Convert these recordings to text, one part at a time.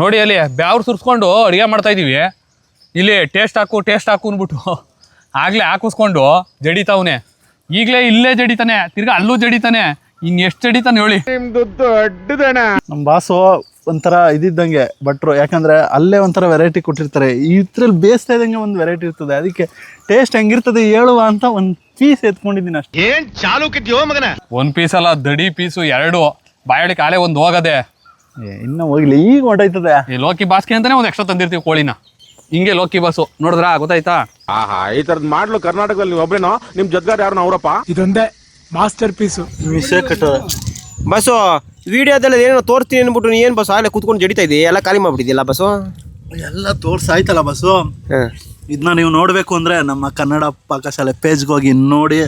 ನೋಡಿ ಅಲ್ಲಿ ಬ್ಯಾವ್ರು ಸುರಿಸ್ಕೊಂಡು ಅಡುಗೆ ಮಾಡ್ತಾ ಇದೀವಿ. ಇಲ್ಲಿ ಟೇಸ್ಟ್ ಹಾಕು ಅಂದ್ಬಿಟ್ಟು ಆಗ್ಲೇ ಹಾಕಿಸ್ಕೊಂಡು ಜಡಿತಾವನೆ. ಈಗಲೇ ಇಲ್ಲೇ ಜಡಿತಾನೆ, ತಿರ್ಗಾ ಅಲ್ಲೂ ಜಡಿತಾನೆ. ಎಷ್ಟು ಜಡಿತಾನೆ ಹೇಳಿ. ನಮ್ಮ ಬಾಸು ಒಂಥರ ಇದ್ದಂಗೆ ಭಟ್ರು, ಯಾಕಂದ್ರೆ ಅಲ್ಲೇ ಒಂಥರ ವೆರೈಟಿ ಕೊಟ್ಟಿರ್ತಾರೆ, ಇದ್ರಲ್ಲಿ ಬೇಯಿಸ್ತಾ ಇದ್ದಂಗೆ ಒಂದು ವೆರೈಟಿ ಇರ್ತದೆ. ಅದಕ್ಕೆ ಟೇಸ್ಟ್ ಹೆಂಗಿರ್ತದೆ ಹೇಳುವ ಅಂತ ಒಂದು ಪೀಸ್ ಎತ್ಕೊಂಡಿದ್ದೀನಿ ಅಷ್ಟೇ. ಏನ್ ಚಾಲು ಕಿದ್ಯೋ ಮಗನ. ಒಂದು ಪೀಸ್ ಅಲ್ಲ, ದಡಿ ಪೀಸು 2 ಬಾಯಡಿ ಕಾಲೇ ಒಂದು ಹೋಗದೆ. ಇನ್ನು ಹೋಗ್ಲಿ, ಈಗ ಹೊಂಟೋಯ್ತದೆ. ಈ ಲೋಕಿ ಬಾಸ್ಗೆ ಅಂತಾನೆ ಒಂದು ಎಕ್ಸ್ಟ್ರಾ ತಂದಿರ್ತೀವಿ ಕೋಳಿನ. ಹಿಂಗೆ ಲೋಕಿ ಬಾಸು ನೋಡಿದ್ರಾ, ಗೊತ್ತಾಯ್ತಾ? ಆಹಾ, ಈ ತರದ್ ಮಾಡ್ಲು ಕರ್ನಾಟಕದಲ್ಲಿ ನೀವು ಒಬ್ರೇನೋ, ನಿಮ್ ಜೊತೆಗಾರ ಯಾರು ಅವರಪ್ಪ? ಇದೊಂದೇ ಮಾಸ್ಟರ್ ಪೀಸು. ಬಸ್ಸು ವಿಡಿಯೋದಲ್ಲಿ ಏನೋ ತೋರಿಸ್ತೀನಿ ಅನ್ಬಿಟ್ಟು ನೀ ಏನು ಬಸ್ ಅಲ್ಲೇ ಕೂತ್ಕೊಂಡು ಜಡಿತಾ ಇದ್ದೀವಿ, ಎಲ್ಲ ಖಾಲಿ ಮಾಡ್ಬಿಟ್ಟಿದ್ದಿಲ್ಲ ಬಸ್ಸು. ಎಲ್ಲ ತೋರ್ಸಾಯ್ತಲ್ಲ ಬಸ್ಸು. ಇದನ್ನ ನೀವು ನೋಡ್ಬೇಕು ಅಂದ್ರೆ ನಮ್ಮ ಕನ್ನಡ ಪಾಕಶಾಲೆ ಪೇಜ್ಗೆ ಹೋಗಿ ನೋಡಿ.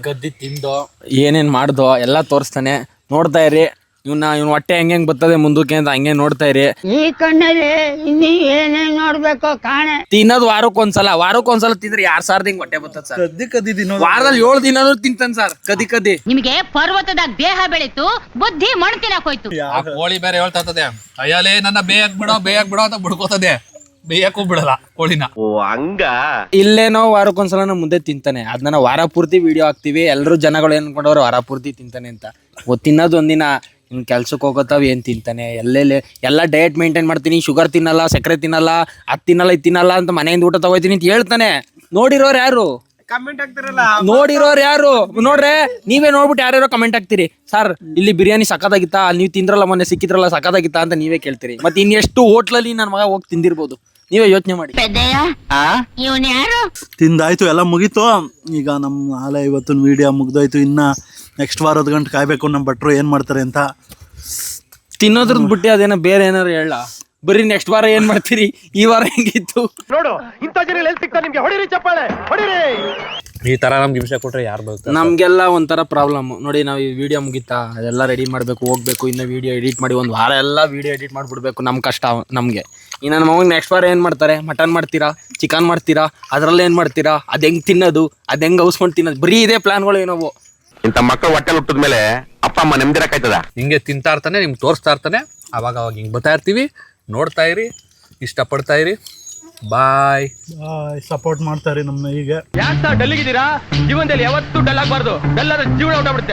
ಕದ್ದಿ ತಿಂದೋ ಏನೇನ್ ಮಾಡ್ದೋ ಎಲ್ಲ ತೋರಿಸ್ತಾನೆ, ನೋಡ್ತಾ ಇರಿ. ಇವ್ನ ಹೊಟ್ಟೆ ಹೆಂಗ್ ಬರ್ತದೆ ಮುಂದಕ್ಕೆ ಅಂತ ಹಂಗೆ ನೋಡ್ತಾ ಇರಿ. ಈ ಕಣ್ಣಲ್ಲಿ ಇನ್ನೀ ಏನೇನ್ ನೋಡ್ಬೇಕೋ ಕಾಣೆ. ತಿನ್ನೋದು ವಾರಕ್ಕೊಂದ್ಸಲ ತಿಂದ್ರೆ 2,000 ಹಿಂಗ್ ಹೊಟ್ಟೆ ಬರ್ತದೆ ಸರ್. ಕದ್ದಿ ವಾರದಲ್ಲಿ 7 ದಿನ ತಿಂತಾನೆ ಸರ್ ಕದಿ. ನಿಮಗೆ ಪರ್ವತದಾಗ ದೇಹ ಬೆಳೀತು, ಬುದ್ಧಿ ಮಣ್ಣು ತಿನ್ನಕೋಯ್ತು. ಆ ಕೋಳಿ ಬೇರೆ ಹೇಳ್ತಾ ಇರ್ತದೆ, ಅಯ್ಯಲೇ ನನ್ನ ಬೇಯಕ್ ಬಿಡೋ ಅಂತ ಬಿಡ್ಕೋತದೆ. ಬೇಯಕ್ಕೂ ಬಿಡಲ್ಲ ಕೋಳಿನ. ಓ ಹಂಗ. ಇಲ್ಲೇನೋ ವಾರಕ್ಕೊಂದ್ಸಲ ನಮ್ಮ ಮುಂದೆ ತಿಂತಾನೆ. ಅದನ್ನ ವಾರ ಪೂರ್ತಿ ವಿಡಿಯೋ ಹಾಕ್ತಿವಿ. ಎಲ್ಲರೂ ಜನಗಳು ಏನ್ ಅನ್ಕೊಂಡವ್ರು ವಾರ ಪೂರ್ತಿ ತಿಂತಾನೆ ಅಂತ. ತಿನ್ನೋದು ಒಂದಿನ, ಇನ್ ಕೆಲ್ಸಕ್ಕೆ ಹೋಗೋತಾವ್ ಏನ್ ತಿಂತಾನೆ. ಎಲ್ಲ ಡಯಟ್ ಮೇಂಟೈನ್ ಮಾಡ್ತೀನಿ, ಶುಗರ್ ತಿನ್ನಲ್ಲ, ಸಕ್ಕರೆ ತಿನ್ನಲ್ಲ, ಅದ್ ತಿನ್ನಲ್ಲ ಇದ್ ತಿನ್ನಲ್ಲ ಅಂತ ಮನೆಯಿಂದ ಊಟ ತಗೋತೀನಿ ಅಂತ ಹೇಳ್ತಾನೆ. ನೋಡಿರೋರು ಯಾರು? ಕಮೆಂಟ್ ಆಗ್ತಿರಲ್ಲ. ನೋಡಿರೋರು ಯಾರು? ನೋಡ್ರೆ ನೀವೇ ನೋಡ್ಬಿಟ್ಟು ಯಾರ್ಯಾರೋ ಕಮೆಂಟ್ ಹಾಕ್ತಿರಿ. ಸರ್ ಇಲ್ಲಿ ಬಿರಿಯಾನಿ ಸಖತ್ತಾಗಿತ್ತಾ, ನೀವು ತಿಂದ್ರಲ್ಲ ಮೊನ್ನೆ ಸಿಕ್ಕಿದ್ರಲ್ಲ ಸಖತ್ತಾಗಿತ್ತಾ ಅಂತ ನೀವೇ ಕೇಳ್ತೀರಿ. ಮತ್ತೆ ಇನ್ನೆಷ್ಟು ಹೋಟ್ಲಲ್ಲಿ ನನ್ನ ಮಗ ಹೋಗಿ ತಿಂದಿರ್ಬೋದು, ನೀವೇ ಯೋಚನೆ ಮಾಡಿ. ಇವನ್ ಯಾರು? ತಿಂದಾಯ್ತು, ಎಲ್ಲ ಮುಗೀತು. ಈಗ ನಮ್ಮ ನಾಳೆ ಇವತ್ತಿನ ವಿಡಿಯೋ ಮುಗ್ದೋಯ್ತು. ಇನ್ನ ನೆಕ್ಸ್ಟ್ ವಾರದ ಗಂಟೆ ಕಾಯ್ಬೇಕು ನಮ್ಮ ಭಟ್ರು ಏನ್ ಮಾಡ್ತಾರೆ ಅಂತ. ತಿನ್ನೋದ್ರದ್ದು ಬಿಟ್ಟು ಅದೇನೋ ಬೇರೆ ಏನಾರು ಹೇಳ. ಬರೀ ನೆಕ್ಸ್ಟ್ ವಾರ ಏನ್ ಮಾಡ್ತೀರಿ, ಈ ವಾರ ಹೆಂಗಿತ್ತು ನೋಡು, ಇಂಥ ಜನ ಎಲ್ಲಿ ಸಿಗ್ತಾರೆ ನಿಮ್ಗೆ? ಹೊಡಿರಿ ಚಪ್ಪಾಳೆ, ಹೊಡಿರಿ. ಈ ತರ ನಮ್ಗೆ ಹಿಂಸೆ ಕೊಟ್ರೆ ಯಾರು ಬರ್ತಾರೆ? ನಮ್ಗೆಲ್ಲ ಒಂಥರ ಪ್ರಾಬ್ಲಮ್ ನೋಡಿ. ನಾವು ಈ ವಿಡಿಯೋ ಮುಗಿತಾ ಅದೆಲ್ಲ ರೆಡಿ ಮಾಡಬೇಕು, ಹೋಗ್ಬೇಕು, ಇನ್ನು ವಿಡಿಯೋ ಎಡಿಟ್ ಮಾಡಿ ಒಂದು ವಾರ ಎಲ್ಲ ವಿಡಿಯೋ ಎಡಿಟ್ ಮಾಡಿಬಿಡ್ಬೇಕು. ನಮ್ಮ ಕಷ್ಟ ನಮಗೆ. ಈ ನನ್ನ ಮಗನಿಗೆ ನೆಕ್ಸ್ಟ್ ವಾರ ಏನು ಮಾಡ್ತಾರೆ? ಮಟನ್ ಮಾಡ್ತೀರಾ, ಚಿಕನ್ ಮಾಡ್ತೀರಾ, ಅದರಲ್ಲಿ ಏನು ಮಾಡ್ತೀರಾ, ಅದು ಹೆಂಗೆ ತಿನ್ನೋದು, ಅದು ಹೆಂಗೆ ಔಸ್ಕೊಂಡು ತಿನ್ನೋದು, ಬರೀ ಇದೇ ಪ್ಲಾನ್ಗಳು ಏನವು. ಇಂಥ ಮಕ್ಕಳು ಹೊಟ್ಟೆ ಹುಟ್ಟಿದ ಮೇಲೆ ಅಪ್ಪ ಅಮ್ಮ ನೆಮ್ಮದಿರಕ್ಕಾಯ್ತದ? ಹಿಂಗೆ ತಿಂತಾ ಇರ್ತಾನೆ, ನಿಮ್ಗೆ ತೋರಿಸ್ತಾ ಇರ್ತಾನೆ. ಅವಾಗ ಹಿಂಗೆ ಬರ್ತಾ ಇರ್ತೀವಿ, ನೋಡ್ತಾ ಇರಿ, ಇಷ್ಟಪಡ್ತಾ ಇರಿ. ಬಾಯ್. ಸಪೋರ್ಟ್ ಮಾಡ್ತಾರೆ ನಮ್ಮನ್ನ. ಈಗ ಯಾಕೆ ಡಲ್ಲಿಗಿದ್ದೀರಾ? ಜೀವನದಲ್ಲಿ ಯಾವತ್ತೂ ಡಲ್ ಆಗಬಾರ್ದು. ಡಲ್ ಆದ್ರೆ ಜೀವನ ಹೊರಟೋಗ್ಬಿಡುತ್ತೆ.